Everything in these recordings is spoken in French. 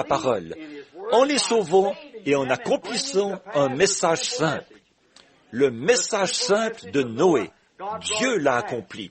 sa parole, en les sauvant et en accomplissant un message simple. Le message simple de Noé, Dieu l'a accompli.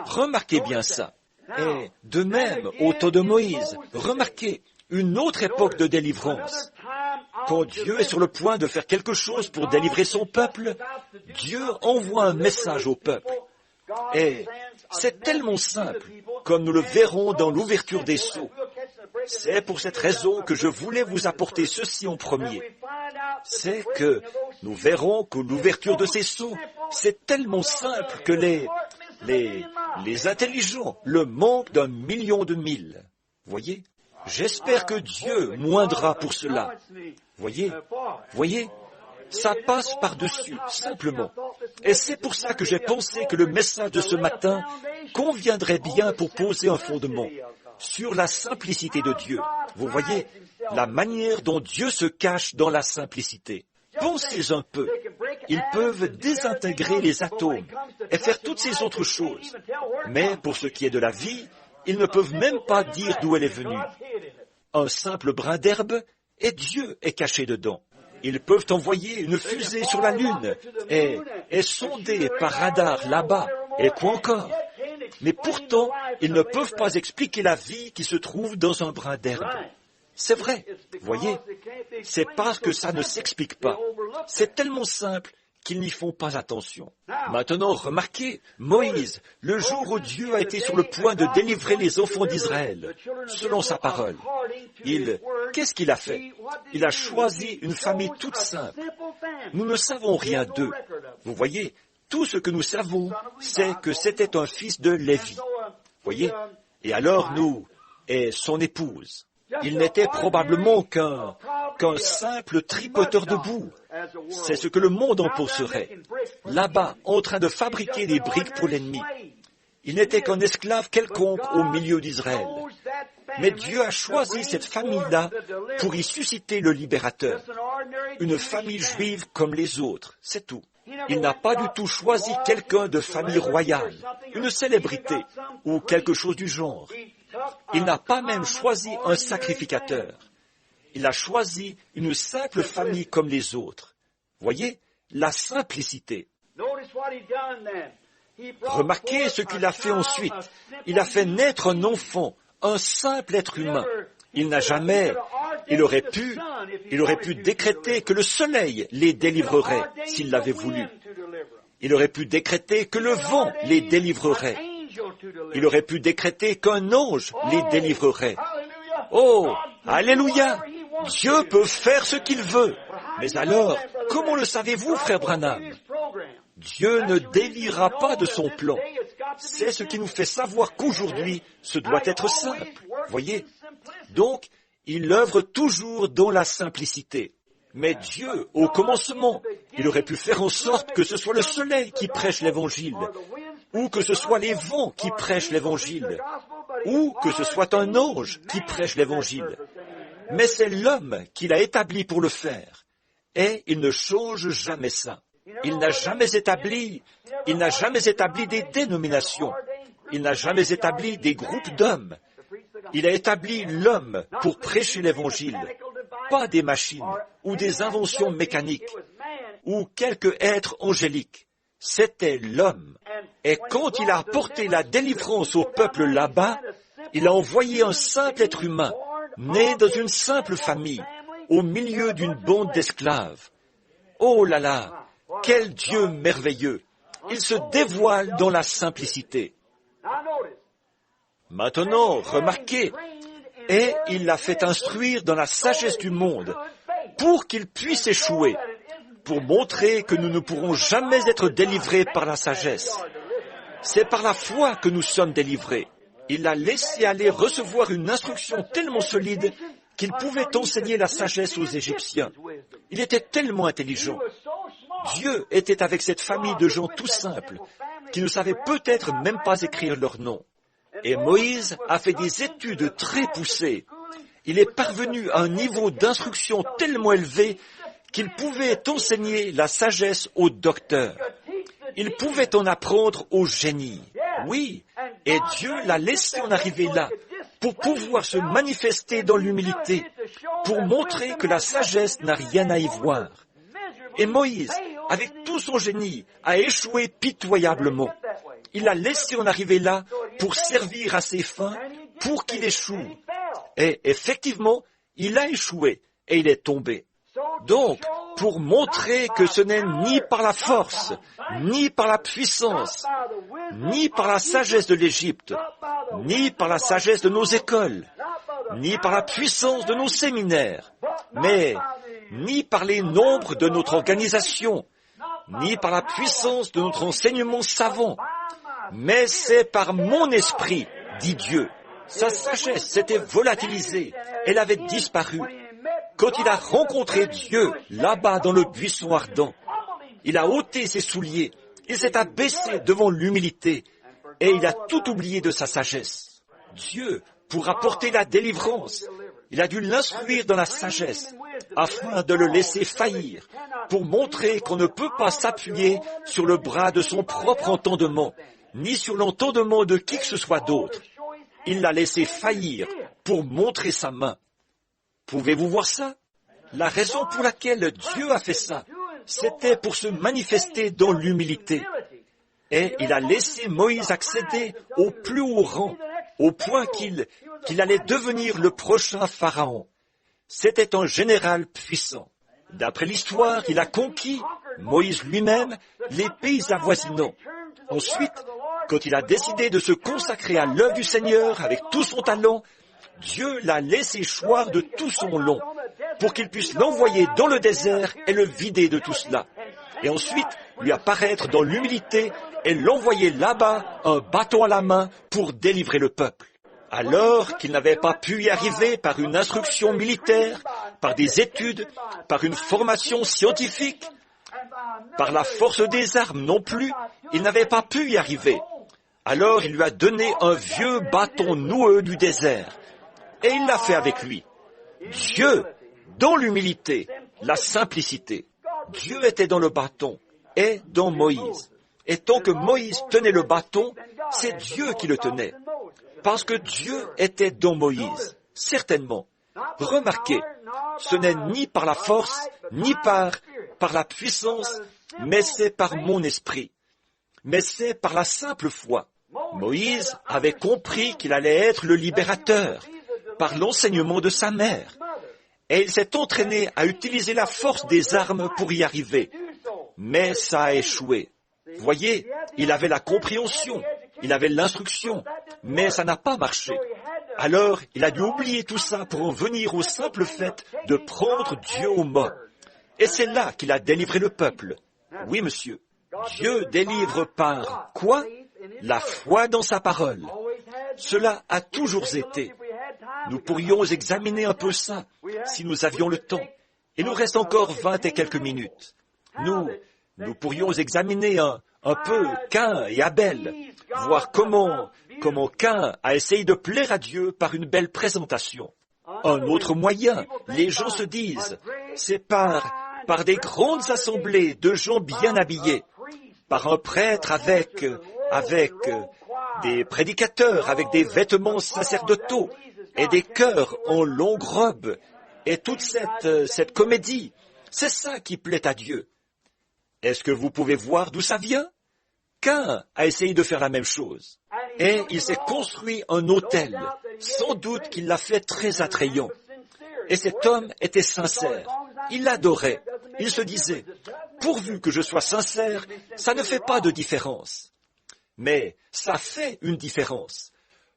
Remarquez bien ça. Et de même, au temps de Moïse, remarquez une autre époque de délivrance. Quand Dieu est sur le point de faire quelque chose pour délivrer son peuple, Dieu envoie un message au peuple. Et c'est tellement simple, comme nous le verrons dans l'ouverture des sceaux. C'est pour cette raison que je voulais vous apporter ceci en premier. C'est que nous verrons que l'ouverture de ces sceaux, c'est tellement simple que les intelligents le manquent d'un million de mille. Voyez? J'espère que Dieu moindra pour cela. Voyez? Ça passe par-dessus, simplement. Et c'est pour ça que j'ai pensé que le message de ce matin conviendrait bien pour poser un fondement sur la simplicité de Dieu. Vous voyez, la manière dont Dieu se cache dans la simplicité. Pensez un peu. Ils peuvent désintégrer les atomes et faire toutes ces autres choses. Mais pour ce qui est de la vie, ils ne peuvent même pas dire d'où elle est venue. Un simple brin d'herbe, et Dieu est caché dedans. Ils peuvent envoyer une fusée sur la Lune et sonder par radar là-bas, et quoi encore. Mais pourtant, ils ne peuvent pas expliquer la vie qui se trouve dans un brin d'herbe. C'est vrai, voyez, c'est parce que ça ne s'explique pas. C'est tellement simple qu'ils n'y font pas attention. Maintenant, remarquez, Moïse, le jour où Dieu a été sur le point de délivrer les enfants d'Israël, selon sa parole, qu'est-ce qu'il a fait? Il a choisi une famille toute simple. Nous ne savons rien d'eux. Vous voyez, tout ce que nous savons, c'est que c'était un fils de Lévi. Voyez? Et alors et son épouse. Il n'était probablement qu'un simple tripoteur de boue. C'est ce que le monde en penserait. Là-bas, en train de fabriquer des briques pour l'ennemi. Il n'était qu'un esclave quelconque au milieu d'Israël. Mais Dieu a choisi cette famille-là pour y susciter le libérateur. Une famille juive comme les autres, c'est tout. Il n'a pas du tout choisi quelqu'un de famille royale, une célébrité ou quelque chose du genre. Il n'a pas même choisi un sacrificateur. Il a choisi une simple famille comme les autres. Voyez, la simplicité. Remarquez ce qu'il a fait ensuite. Il a fait naître un enfant, un simple être humain. Il aurait pu décréter que le soleil les délivrerait s'il l'avait voulu. Il aurait pu décréter que le vent les délivrerait. Il aurait pu décréter qu'un ange les délivrerait. Oh, alléluia! Dieu peut faire ce qu'il veut. Mais alors, comment le savez-vous, frère Branham? Dieu ne déviera pas de son plan. C'est ce qui nous fait savoir qu'aujourd'hui, ce doit être simple. Voyez? Donc, il œuvre toujours dans la simplicité. Mais Dieu, au commencement, il aurait pu faire en sorte que ce soit le soleil qui prêche l'Évangile, ou que ce soit les vents qui prêchent l'Évangile, ou que ce soit un ange qui prêche l'Évangile. Mais c'est l'homme qui l'a établi pour le faire, et il ne change jamais ça. Il n'a jamais établi des dénominations, il n'a jamais établi des groupes d'hommes. Il a établi l'homme pour prêcher l'Évangile, pas des machines ou des inventions mécaniques ou quelque être angélique. C'était l'homme. Et quand il a apporté la délivrance au peuple là-bas, il a envoyé un simple être humain, né dans une simple famille, au milieu d'une bande d'esclaves. Oh là là, quel Dieu merveilleux! Il se dévoile dans la simplicité. Maintenant, remarquez, et il l'a fait instruire dans la sagesse du monde, pour qu'il puisse échouer, pour montrer que nous ne pourrons jamais être délivrés par la sagesse. C'est par la foi que nous sommes délivrés. Il l'a laissé aller recevoir une instruction tellement solide qu'il pouvait enseigner la sagesse aux Égyptiens. Il était tellement intelligent. Dieu était avec cette famille de gens tout simples, qui ne savaient peut-être même pas écrire leur nom. Et Moïse a fait des études très poussées. Il est parvenu à un niveau d'instruction tellement élevé qu'il pouvait enseigner la sagesse aux docteurs. Il pouvait en apprendre aux génies. Oui, et Dieu l'a laissé en arriver là, pour pouvoir se manifester dans l'humilité pour montrer que la sagesse n'a rien à y voir. Et Moïse, avec tout son génie, a échoué pitoyablement. Il a laissé en arriver là pour servir à ses fins, pour qu'il échoue. Et effectivement, il a échoué et il est tombé. Donc, pour montrer que ce n'est ni par la force, ni par la puissance, ni par la sagesse de l'Égypte, ni par la sagesse de nos écoles, ni par la puissance de nos séminaires, mais ni par les nombres de notre organisation, ni par la puissance de notre enseignement savant, mais c'est par mon esprit, dit Dieu. Sa sagesse s'était volatilisée, elle avait disparu. Quand il a rencontré Dieu là-bas dans le buisson ardent, il a ôté ses souliers, il s'est abaissé devant l'humilité, et il a tout oublié de sa sagesse. Dieu, pour apporter la délivrance, il a dû l'instruire dans la sagesse, afin de le laisser faillir, pour montrer qu'on ne peut pas s'appuyer sur le bras de son propre entendement, ni sur l'entendement de qui que ce soit d'autre. Il l'a laissé faillir pour montrer sa main. Pouvez-vous voir ça? La raison pour laquelle Dieu a fait ça, c'était pour se manifester dans l'humilité. Et il a laissé Moïse accéder au plus haut rang, au point qu'il allait devenir le prochain Pharaon. C'était un général puissant. D'après l'histoire, il a conquis, Moïse lui-même, les pays avoisinants. Ensuite, quand il a décidé de se consacrer à l'œuvre du Seigneur avec tout son talent, Dieu l'a laissé choir de tout son long, pour qu'il puisse l'envoyer dans le désert et le vider de tout cela. Et ensuite, lui apparaître dans l'humilité et l'envoyer là-bas, un bâton à la main, pour délivrer le peuple. Alors qu'il n'avait pas pu y arriver par une instruction militaire, par des études, par une formation scientifique, par la force des armes non plus, il n'avait pas pu y arriver. Alors il lui a donné un vieux bâton noueux du désert. Et il l'a fait avec lui. Dieu, dans l'humilité, la simplicité. Dieu était dans le bâton et dans Moïse. Et tant que Moïse tenait le bâton, c'est Dieu qui le tenait. Parce que Dieu était dans Moïse, certainement. Remarquez, ce n'est ni par la force, ni par la puissance, mais c'est par mon esprit. Mais c'est par la simple foi. Moïse avait compris qu'il allait être le libérateur, par l'enseignement de sa mère. Et il s'est entraîné à utiliser la force des armes pour y arriver. Mais ça a échoué. Voyez, il avait la compréhension, il avait l'instruction, mais ça n'a pas marché. Alors, il a dû oublier tout ça pour en venir au simple fait de prendre Dieu au mot. Et c'est là qu'il a délivré le peuple. Oui, monsieur. Dieu délivre par quoi? La foi dans sa parole. Cela a toujours été. Nous pourrions examiner un peu ça, si nous avions le temps. Il nous reste encore 20 et quelques minutes. Nous pourrions examiner un peu Caïn et Abel, voir comment Caïn a essayé de plaire à Dieu par une belle présentation. Un autre moyen, les gens se disent, c'est par des grandes assemblées de gens bien habillés, par un prêtre avec des prédicateurs, avec des vêtements sacerdotaux, et des chœurs en longues robes, et toute cette comédie. C'est ça qui plaît à Dieu. Est-ce que vous pouvez voir d'où ça vient? Caïn a essayé de faire la même chose. Et il s'est construit un autel. Sans doute qu'il l'a fait très attrayant. Et cet homme était sincère. Il l'adorait. Il se disait, pourvu que je sois sincère, ça ne fait pas de différence. Mais ça fait une différence.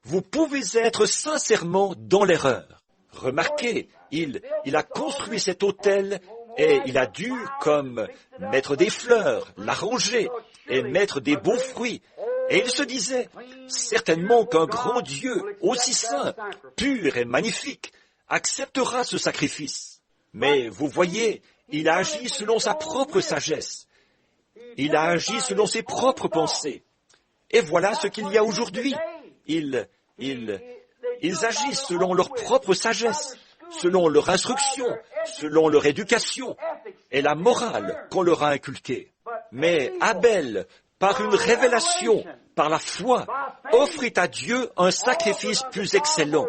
Vous pouvez être sincèrement dans l'erreur. Remarquez, il a construit cet autel et il a dû, comme mettre des fleurs, l'arranger et mettre des beaux fruits. Et il se disait, certainement qu'un grand Dieu, aussi saint, pur et magnifique, acceptera ce sacrifice. Mais vous voyez, il a agi selon sa propre sagesse. Il a agi selon ses propres pensées. Et voilà ce qu'il y a aujourd'hui. Ils agissent selon leur propre sagesse, selon leur instruction, selon leur éducation et la morale qu'on leur a inculquée. Mais Abel, par une révélation, par la foi, offrit à Dieu un sacrifice plus excellent.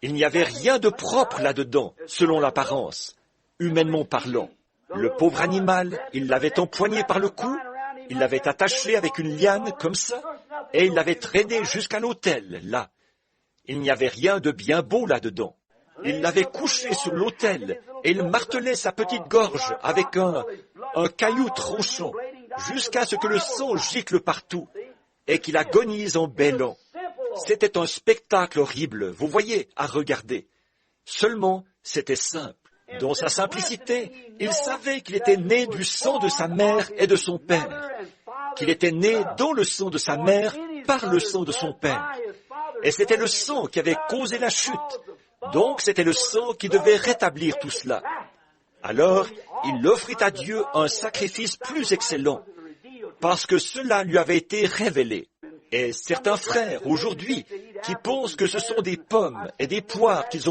Il n'y avait rien de propre là-dedans, selon l'apparence, humainement parlant. Le pauvre animal, il l'avait empoigné par le cou, il l'avait attaché avec une liane comme ça, et il l'avait traîné jusqu'à l'autel, là. Il n'y avait rien de bien beau là-dedans. Il l'avait couché sur l'autel, et il martelait sa petite gorge avec un caillou tranchant, jusqu'à ce que le sang gicle partout, et qu'il agonise en bêlant. C'était un spectacle horrible, vous voyez, à regarder. Seulement, c'était simple. Dans sa simplicité, il savait qu'il était né du sang de sa mère et de son père, qu'il était né dans le sang de sa mère par le sang de son père. Et c'était le sang qui avait causé la chute. Donc c'était le sang qui devait rétablir tout cela. Alors, il offrit à Dieu un sacrifice plus excellent, parce que cela lui avait été révélé. Et certains frères, aujourd'hui, qui pensent que ce sont des pommes et des poires qu'ils ont